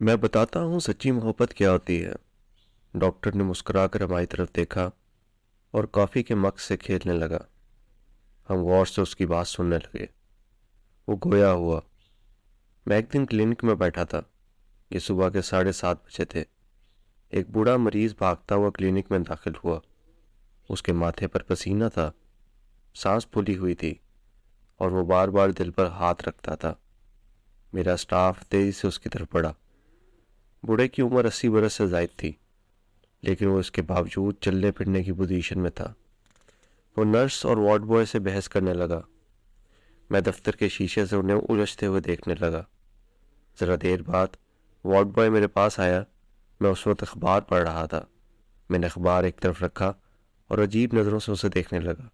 मैं बताता हूँ सच्ची मोहब्बत क्या होती है। डॉक्टर ने मुस्कुराकर हमारी तरफ देखा और कॉफ़ी के मग से खेलने लगा। हम गौर से उसकी बात सुनने लगे। वो गोया हुआ। मैं एक दिन क्लिनिक में बैठा था। ये सुबह के 7:30 बजे थे। एक बूढ़ा मरीज भागता हुआ क्लिनिक में दाखिल हुआ। उसके माथे पर पसीना था, सांस फूली हुई थी और वो बार बार दिल पर हाथ रखता था। मेरा स्टाफ तेजी से उसकी तरफ बढ़ा। बूढ़े की उम्र 80 बरस से जायद थी, लेकिन वो इसके बावजूद चलने फिरने की पोजीशन में था। वो नर्स और वार्ड बॉय से बहस करने लगा। मैं दफ्तर के शीशे से उन्हें उलझते हुए देखने लगा। जरा देर बाद वार्ड बॉय मेरे पास आया। मैं उस वक्त अखबार पढ़ रहा था। मैंने अखबार एक तरफ रखा और अजीब नज़रों से उसे देखने लगा।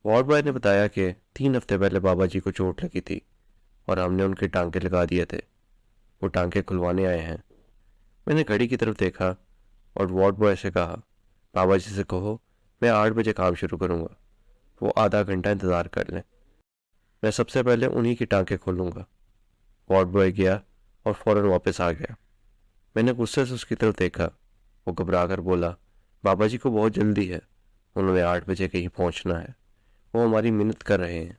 वार्ड बॉय ने बताया कि 3 हफ्ते पहले बाबा जी को चोट लगी थी और हमने उनके टांके लगा दिए थे। वो टांके खुलवाने आए हैं। मैंने घड़ी की तरफ देखा और वार्ड बॉय से कहा, बाबा जी से कहो मैं 8 बजे काम शुरू करूँगा। वो आधा घंटा इंतज़ार कर लें। मैं सबसे पहले उन्हीं की टांके खोलूंगा। वार्ड बॉय गया और फौरन वापस आ गया। मैंने गुस्से से उसकी तरफ देखा। वो घबरा कर बोला, बाबा जी को बहुत जल्दी है, उन्होंने 8 बजे कहीं पहुंचना है। वो हमारी मिन्नत कर रहे हैं।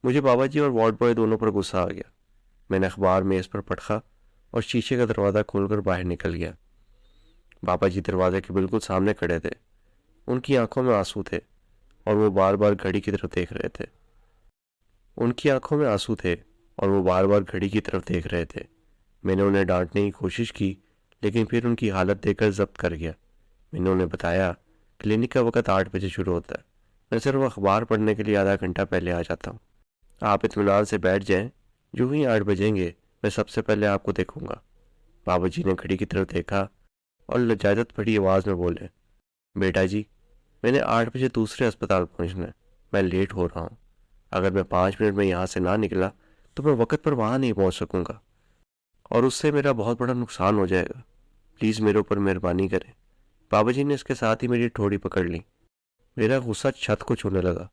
मुझे बाबा जी और वार्ड बॉय दोनों पर गुस्सा आ गया। मैंने अखबार मेज पर पटका और शीशे का दरवाज़ा खोलकर बाहर निकल गया। बाबा जी दरवाजे के बिल्कुल सामने खड़े थे। उनकी आंखों में आंसू थे और वो बार बार घड़ी की तरफ देख रहे थे। उनकी आंखों में आंसू थे और वो बार बार घड़ी की तरफ देख रहे थे। मैंने उन्हें डांटने की कोशिश की, लेकिन फिर उनकी हालत देखकर जब्त कर गया। मैंने उन्हें बताया, क्लिनिक का वक्त 8 बजे शुरू होता है। मैं सिर्फ अखबार पढ़ने के लिए आधा घंटा पहले आ जाता हूँ। आप इत्मीनान से बैठ जाएं। जो ही 8 बजेंगे मैं सबसे पहले आपको देखूंगा। बाबा जी ने घड़ी की तरफ देखा और लजाजत भरी आवाज़ में बोले, बेटा जी, मैंने 8 बजे दूसरे अस्पताल पहुंचना है। मैं लेट हो रहा हूँ। अगर मैं 5 मिनट में यहाँ से ना निकला तो मैं वक्त पर वहाँ नहीं पहुँच सकूंगा और उससे मेरा बहुत बड़ा नुकसान हो जाएगा। प्लीज़ मेरे ऊपर मेहरबानी करें। बाबा जी ने इसके साथ ही मेरी ठोड़ी पकड़ ली। मेरा गुस्सा छत को छूने लगा।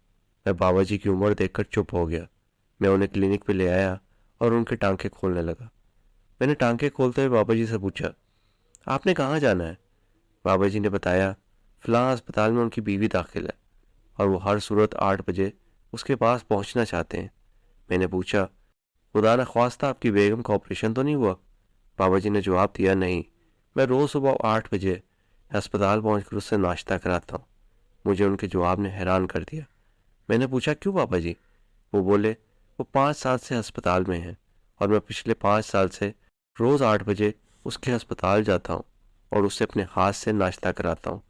मैं बाबा जी की उम्र देखकर चुप हो गया। मैं उन्हें क्लिनिक पे ले आया और उनके टांके खोलने लगा। मैंने टांके खोलते हुए बाबा जी से पूछा, आपने कहाँ जाना है? बाबा जी ने बताया, फलां अस्पताल में उनकी बीवी दाखिल है और वो हर सूरत 8 बजे उसके पास पहुंचना चाहते हैं। मैंने पूछा, खुदा न ख्वास्ता आपकी बेगम का ऑपरेशन तो नहीं हुआ? बाबा जी ने जवाब दिया, नहीं, मैं रोज़ सुबह 8 बजे अस्पताल पहुंचकर उससे नाश्ता कराता हूँ। मुझे उनके जवाब ने हैरान कर दिया। मैंने पूछा, क्यों बाबा जी? वो बोले, वो 5 साल से अस्पताल में हैं और मैं पिछले 5 साल से रोज़ 8 बजे उसके अस्पताल जाता हूँ और उससे अपने हाथ से नाश्ता कराता हूँ।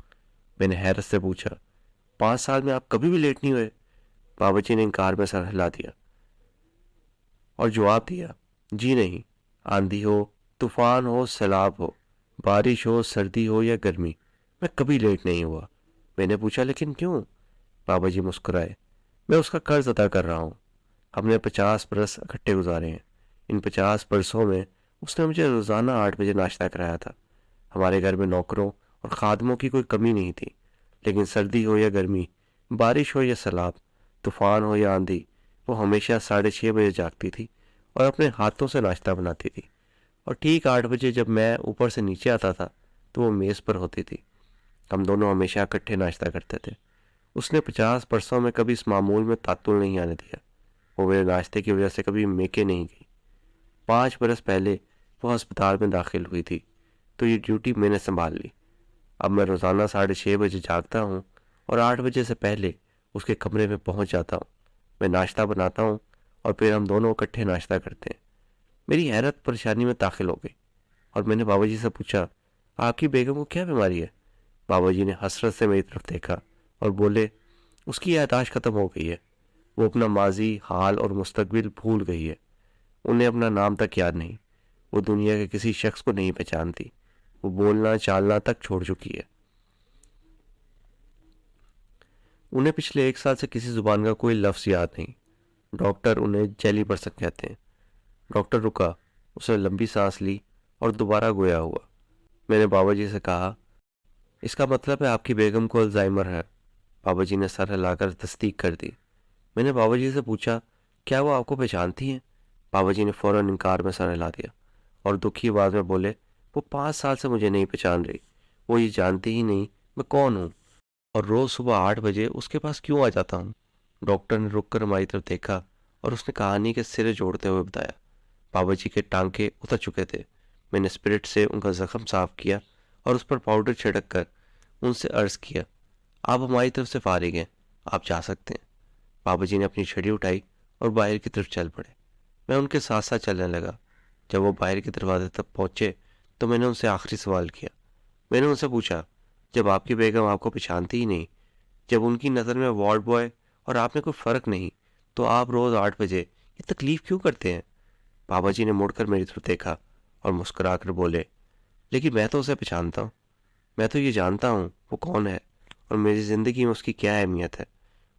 मैंने हैरत से पूछा, 5 साल में आप कभी भी लेट नहीं हुए? बाबा जी ने इनकार में सर हिला दिया और जवाब दिया, जी नहीं। आंधी हो, तूफान हो, सैलाब हो, बारिश हो, सर्दी हो या गर्मी, मैं कभी लेट नहीं हुआ। मैंने पूछा, लेकिन क्यों? बाबा जी मुस्कुराए, मैं उसका कर्ज अदा कर रहा हूँ। हमने 50 बरस इकट्ठे गुजारे हैं। इन 50 बरसों में उसने मुझे रोज़ाना 8 बजे नाश्ता कराया था। हमारे घर में नौकरों और खादमों की कोई कमी नहीं थी, लेकिन सर्दी हो या गर्मी, बारिश हो या सैलाब, तूफान हो या आंधी, वो हमेशा 6:30 बजे जागती थी और अपने हाथों से नाश्ता बनाती थी। और ठीक 8 बजे जब मैं ऊपर से नीचे आता था तो वो मेज़ पर होती थी। हम दोनों हमेशा इकट्ठे नाश्ता करते थे। उसने 50 बरसों में कभी इस मामूल में तातुल नहीं आने दिया। वो मेरे नाश्ते की वजह से कभी मेके नहीं गई। 5 बरस पहले वो अस्पताल में दाखिल हुई थी तो ये ड्यूटी मैंने संभाल ली। अब मैं रोज़ाना 6:30 बजे जागता हूँ और 8 बजे से पहले उसके कमरे में पहुँच जाता हूँ। मैं नाश्ता बनाता हूँ और फिर हम दोनों इकट्ठे नाश्ता करते हैं। मेरी हैरत परेशानी में दाखिल हो गई और मैंने बाबा जी से पूछा, आपकी बेगम को क्या बीमारी है? बाबा जी ने हसरत से मेरी तरफ देखा और बोले, उसकी याददाश्त खत्म हो गई है। वो अपना माजी, हाल और मुस्तकबिल भूल गई है। उन्हें अपना नाम तक याद नहीं। वो दुनिया के किसी शख्स को नहीं पहचानती। वो बोलना चालना तक छोड़ चुकी है। उन्हें पिछले 1 साल से किसी जुबान का कोई लफ्ज़ याद नहीं। डॉक्टर उन्हें जेली पर्सन कहते हैं। डॉक्टर रुका, उसने लंबी सांस ली और दोबारा गोया हुआ। मैंने बाबा जी से कहा, इसका मतलब है आपकी बेगम को अल्जाइमर है? बाबा जी ने सर हिलाकर तस्दीक कर दी। मैंने बाबा जी से पूछा, क्या वो आपको पहचानती हैं? बाबा जी ने फौरन इनकार में सर हिला दिया और दुखी आवाज में बोले, वो 5 साल से मुझे नहीं पहचान रही। वो ये जानती ही नहीं मैं कौन हूँ और रोज सुबह 8 बजे उसके पास क्यों आ जाता हूँ। डॉक्टर ने रुककर हमारी तरफ देखा और उसने कहानी के सिरे जोड़ते हुए बताया, बाबा जी के टांके उतर चुके थे। मैंने स्पिरिट से उनका जख्म साफ किया और उस पर पाउडर छिड़क कर उनसे अर्ज किया, आप हमारी तरफ से फारिग हैं, आप जा सकते हैं। बाबा जी ने अपनी छड़ी उठाई और बाहर की तरफ चल पड़े। मैं उनके साथ साथ चलने लगा। जब वो बाहर के दरवाजे तक पहुंचे तो मैंने उनसे आखिरी सवाल किया। मैंने उनसे पूछा, जब आपकी बेगम आपको पहचानती ही नहीं, जब उनकी नज़र में वार्ड बॉय और आप में कोई फ़र्क नहीं, तो आप रोज़ 8 बजे ये तकलीफ़ क्यों करते हैं। बाबा जी ने मुड़कर मेरी तरफ देखा और मुस्कुरा कर बोले, लेकिन मैं तो उसे पहचानता हूँ। मैं तो ये जानता हूँ वो कौन है और मेरी ज़िंदगी में उसकी क्या अहमियत है,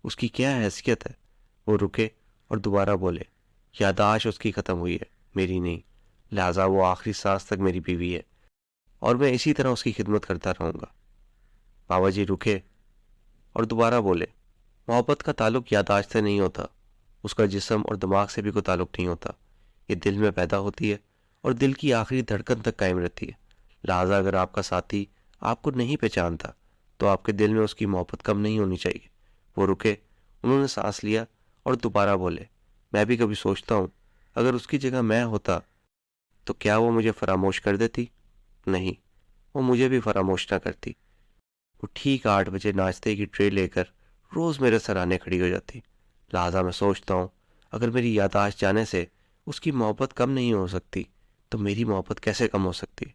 उसकी क्या हैसियत है। वो रुके और दोबारा बोले, यादाश्त उसकी ख़त्म हुई है, मेरी नहीं। लिहाजा वो आखिरी सांस तक मेरी बीवी है और मैं इसी तरह उसकी खिदमत करता रहूँगा। बाबा जी रुके और दोबारा बोले, मोहब्बत का ताल्लुक यादाश्त से नहीं होता, उसका जिस्म और दिमाग से भी कोई ताल्लुक नहीं होता। ये दिल में पैदा होती है और दिल की आखिरी धड़कन तक कायम रहती है। लिहाजा अगर आपका साथी आपको नहीं पहचानता तो आपके दिल में उसकी मोहब्बत कम नहीं होनी चाहिए। वो रुके, उन्होंने सांस लिया और दोबारा बोले, मैं भी कभी सोचता हूँ अगर उसकी जगह मैं होता तो क्या वो मुझे फरामोश कर देती। नहीं, वो मुझे भी फरामोश ना करती। वो ठीक 8 बजे नाश्ते की ट्रे लेकर रोज मेरे सराहने खड़ी हो जाती। लिहाजा मैं सोचता हूँ अगर मेरी याददाश्त जाने से उसकी मोहब्बत कम नहीं हो सकती तो मेरी मोहब्बत कैसे कम हो सकती।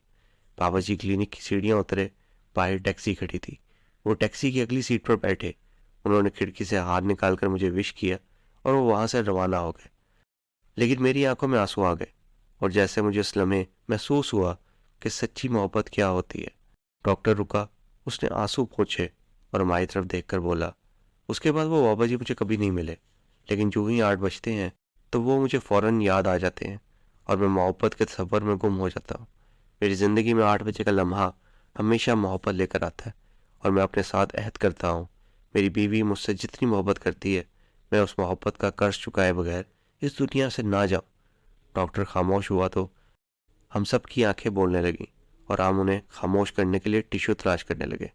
बाबा जी क्लिनिक की सीढ़ियाँ उतरे। बाहर टैक्सी खड़ी थी। वो टैक्सी की अगली सीट पर बैठे। उन्होंने खिड़की से हाथ निकालकर मुझे विश किया और वो वहां से रवाना हो गए। लेकिन मेरी आंखों में आंसू आ गए और जैसे मुझे इस लम्हे महसूस हुआ कि सच्ची मोहब्बत क्या होती है। डॉक्टर रुका, उसने आंसू पोंछे और हमारी तरफ देखकर बोला, उसके बाद वो बाबा जी मुझे कभी नहीं मिले, लेकिन जो ही 8 बजते हैं तो वो मुझे फौरन याद आ जाते हैं और मैं मोहब्बत के सफ़र में गुम हो जाता हूँ। मेरी ज़िंदगी में 8 बजे का लम्हा हमेशा मोहब्बत लेकर आता है और मैं अपने साथ अहद करता हूँ, मेरी बीवी मुझसे जितनी मोहब्बत करती है मैं उस मोहब्बत का कर्ज चुकाए बगैर इस दुनिया से ना जाऊँ। डॉक्टर खामोश हुआ तो हम सब की आंखें बोलने लगीं और हम उन्हें खामोश करने के लिए टिश्यू तलाश करने लगे।